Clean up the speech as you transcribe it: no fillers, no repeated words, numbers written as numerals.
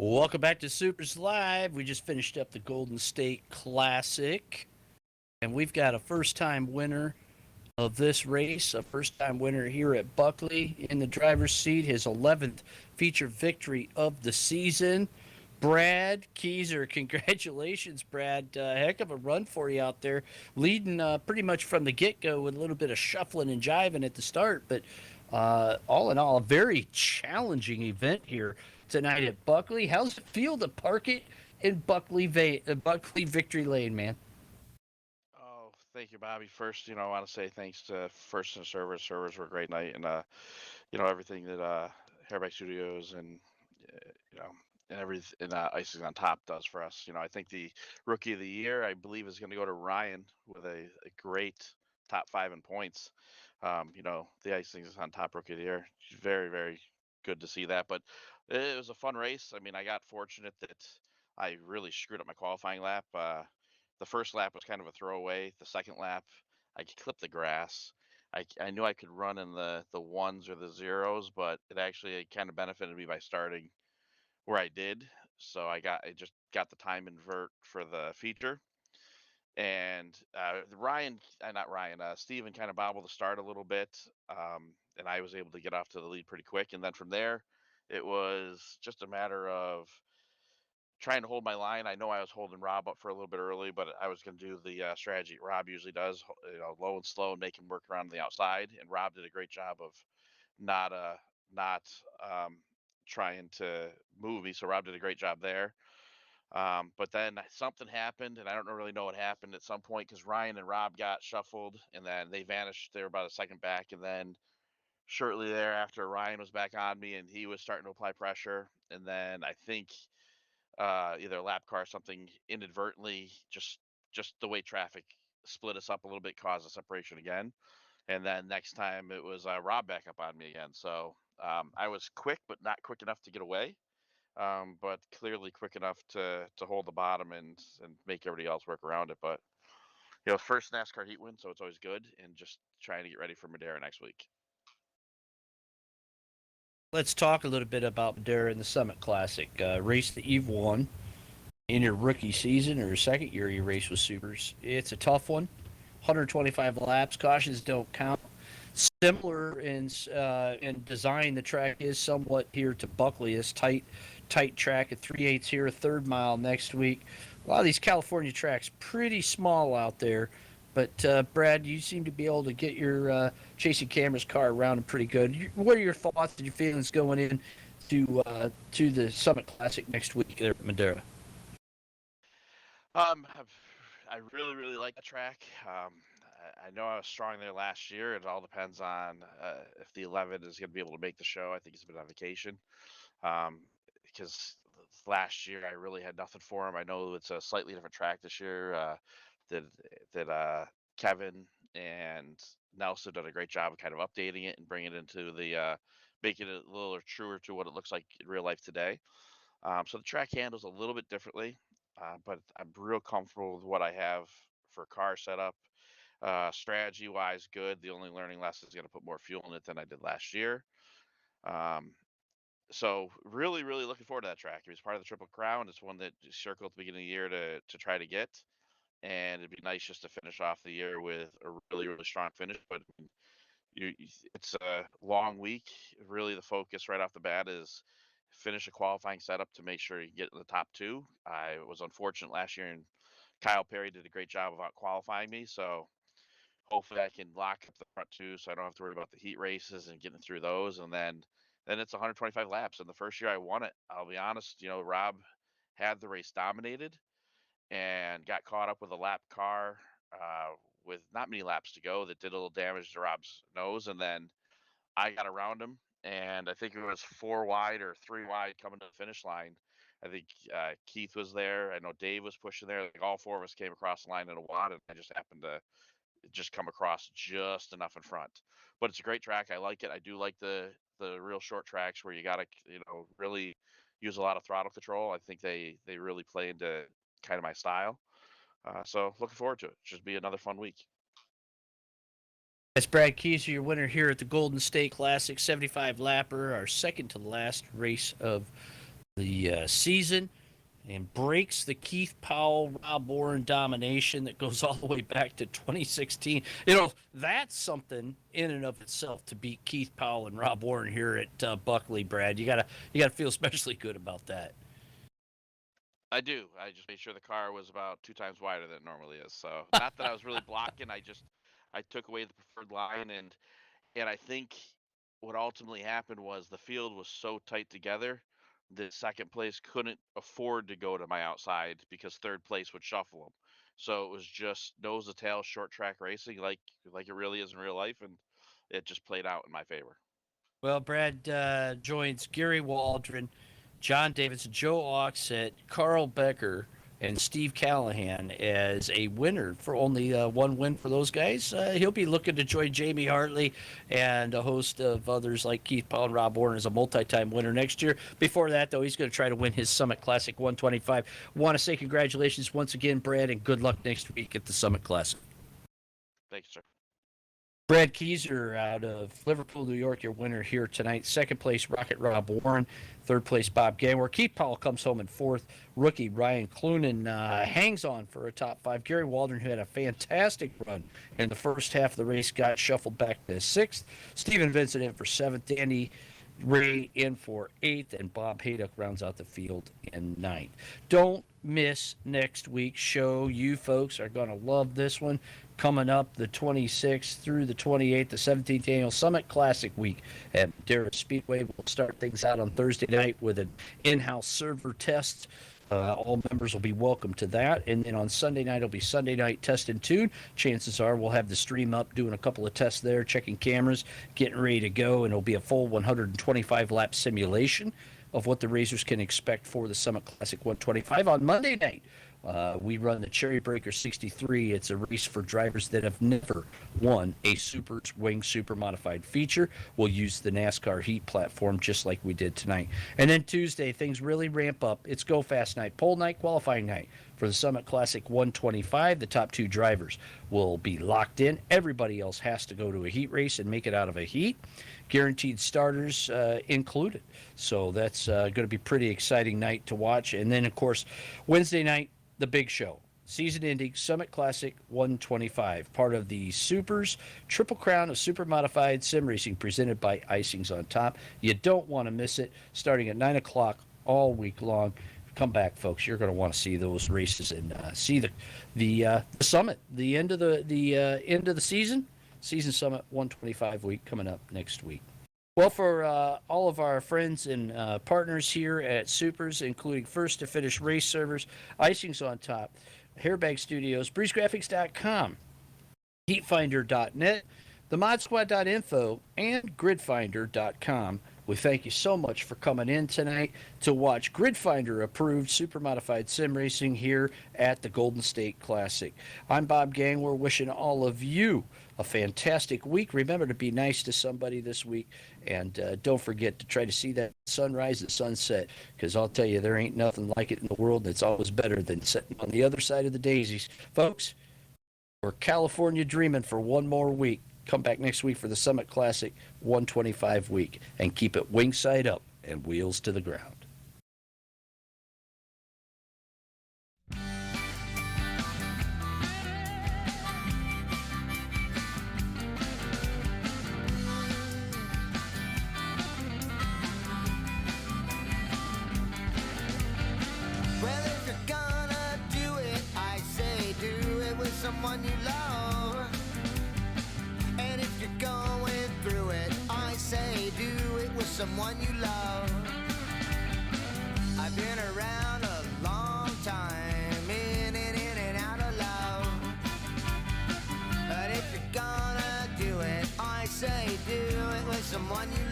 Welcome back to SUPRS Live. We just finished up the Golden State Classic, and we've got a first-time winner of this race, a first-time winner here at Buckley in the driver's seat, his 11th feature victory of the season. Brad Keysor, congratulations, Brad. Heck of a run for you out there, leading pretty much from the get-go with a little bit of shuffling and jiving at the start, but all in all, a very challenging event here tonight at Buckley. How's it feel to park it in Buckley Victory Lane, man? Oh, thank you, Bobby. First, I want to say thanks to First and Servers. Servers were a great night, and everything that Hairback Studios and you know and everything and Icing on Top does for us. I think the Rookie of the Year, I believe, is going to go to Ryan with a great top five in points. The Icing on Top Rookie of the Year. Very, very good to see that. But it was a fun race. I mean, I got fortunate that I really screwed up my qualifying lap. The first lap was kind of a throwaway. The second lap, I could clip the grass. I knew I could run in the ones or the zeros, but it actually kind of benefited me by starting where I did. So I just got the time invert for the feature, and not Ryan, Steven kind of bobbled the start a little bit, and I was able to get off to the lead pretty quick. And then from there, it was just a matter of trying to hold my line. I know I was holding Rob up for a little bit early, but I was going to do the strategy Rob usually does, low and slow and make him work around the outside. And Rob did a great job of not trying to move me. So Rob did a great job there. But then something happened, and I don't really know what happened at some point because Ryan and Rob got shuffled, and then they vanished. They were about a second back, and then shortly thereafter, Ryan was back on me, and he was starting to apply pressure. And then I think either a lap car or something inadvertently just the way traffic split us up a little bit caused a separation again. And then next time it was Rob back up on me again. So I was quick, but not quick enough to get away. But clearly quick enough to hold the bottom and make everybody else work around it. But first NASCAR Heat win, so it's always good. And just trying to get ready for Madera next week. Let's talk a little bit about Madera in the Summit Classic. Race that you've won in your rookie season or second year you race with Supers. It's a tough one. 125 laps. Cautions don't count. Similar in design, the track is somewhat here to Buckley. It's tight track at 3/8 here, a third mile next week. A lot of these California tracks pretty small out there. But Brad, you seem to be able to get your chasing cameras car around them pretty good. What are your thoughts and your feelings going in to the Summit Classic next week there at Madera? I really really like the track. I know I was strong there last year. It all depends on if the 11 is going to be able to make the show. I think he's been on vacation because last year I really had nothing for him. I know it's a slightly different track this year. That Kevin and Nelson did a great job of kind of updating it and bringing it into making it a little truer to what it looks like in real life today. So the track handles a little bit differently, but I'm real comfortable with what I have for car setup. Strategy wise, good. The only learning lesson is going to put more fuel in it than I did last year. Um, so really, really looking forward to that track. It was part of the Triple Crown. It's one that circled at the beginning of the year to try to get, and it'd be nice just to finish off the year with a really, really strong finish. But it's a long week. Really, the focus right off the bat is finish a qualifying setup to make sure you get in the top two. I was unfortunate last year, and Kyle Perry did a great job of out qualifying me. So hopefully I can lock up the front two, so I don't have to worry about the heat races and getting through those. And then it's 125 laps. And the first year I won it, I'll be honest, Rob had the race dominated and got caught up with a lap car with not many laps to go that did a little damage to Rob's nose. And then I got around him, and I think it was four wide or three wide coming to the finish line. I think Keith was there. I know Dave was pushing there. Like all four of us came across the line in a wad, and I just happened to just come across just enough in front. But it's a great track. I like it. I do like the real short tracks where you got to really use a lot of throttle control. I think they really play into kind of my style. So looking forward to it. Just be another fun week. That's Brad Keysor, your winner here at the Golden State Classic 75 lapper, our second to last race of the season and breaks the Keith Powell, Rob Warren domination that goes all the way back to 2016. That's something in and of itself to beat Keith Powell and Rob Warren here at Buckley, Brad. You gotta feel especially good about that. I do. I just made sure the car was about 2 times wider than it normally is. So not that I was really blocking. I took away the preferred line, and I think what ultimately happened was the field was so tight together that second place couldn't afford to go to my outside because third place would shuffle them. So it was just nose to tail short track racing, like it really is in real life, and it just played out in my favor. Well, Brad joins Gary Waldron, John Davidson, Joe Oxett, Carl Becker, and Steve Callahan as a winner for only one win for those guys. He'll be looking to join Jamie Hartley and a host of others like Keith Powell and Rob Warren as a multi-time winner next year. Before that, though, he's going to try to win his Summit Classic 125. Want to say congratulations once again, Brad, and good luck next week at the Summit Classic. Thanks, sir. Brad Keysor out of Liverpool, New York, your winner here tonight. Second place, Rocket Rob Warren. Third place, Bob Gangwer. Keith Powell comes home in fourth. Rookie Ryan Clunan hangs on for a top five. Gary Waldron, who had a fantastic run in the first half of the race, got shuffled back to sixth. Stephen Vincent in for seventh. Danny Ray in for eighth, and Bob Hayduck rounds out the field in ninth. Don't miss next week's show. You folks are going to love this one. Coming up the 26th through the 28th, the 17th Annual Summit Classic Week at Buckley Speedway. We'll start things out on Thursday night with an in-house server test. All members will be welcome to that. And then on Sunday night, it'll be Sunday Night Test and Tune. Chances are we'll have the stream up, doing a couple of tests there, checking cameras, getting ready to go, and it'll be a full 125-lap simulation of what the racers can expect for the Summit Classic 125 on Monday night. We run the Cherry Breaker 63. It's a race for drivers that have never won a SUPRS Wing Supermodified feature. We'll use the NASCAR Heat platform just like we did tonight. And then Tuesday, things really ramp up. It's Go Fast night, pole night, qualifying night for the Summit Classic 125. The top two drivers will be locked in. Everybody else has to go to a heat race and make it out of a heat. Guaranteed starters included. So that's going to be pretty exciting night to watch. And then, of course, Wednesday night, the big show. Season-ending Summit Classic 125, part of the SUPRS Triple Crown of Supermodified Sim Racing presented by Icings on Top. You don't want to miss it. Starting at 9 o'clock all week long. Come back, folks. You're going to want to see those races and see the summit, the end of the end of the season. Season Summit 125 week coming up next week. Well, for all of our friends and partners here at SUPRS, including First to Finish Race Servers, Icings on Top, Hairbag Studios, BreezeGraphics.com, HeatFinder.net, TheModSquad.info, and GridFinder.com. We thank you so much for coming in tonight to watch GridFinder approved Supermodified Sim Racing here at the Golden State Classic. I'm Bob Gangwer, wishing all of you a fantastic week. Remember to be nice to somebody this week, and don't forget to try to see that sunrise and sunset, because I'll tell you, there ain't nothing like it in the world. That's always better than sitting on the other side of the daisies. Folks, we're California dreaming for one more week. Come back next week for the Summit Classic 125 week, and keep it wing side up and wheels to the ground. Well, if you're gonna do it, I say do it with someone you love. And if you're going through it, I say do it with someone you love. I've been around a long time, in and out of love. But if you're gonna do it, I say do it with someone you love.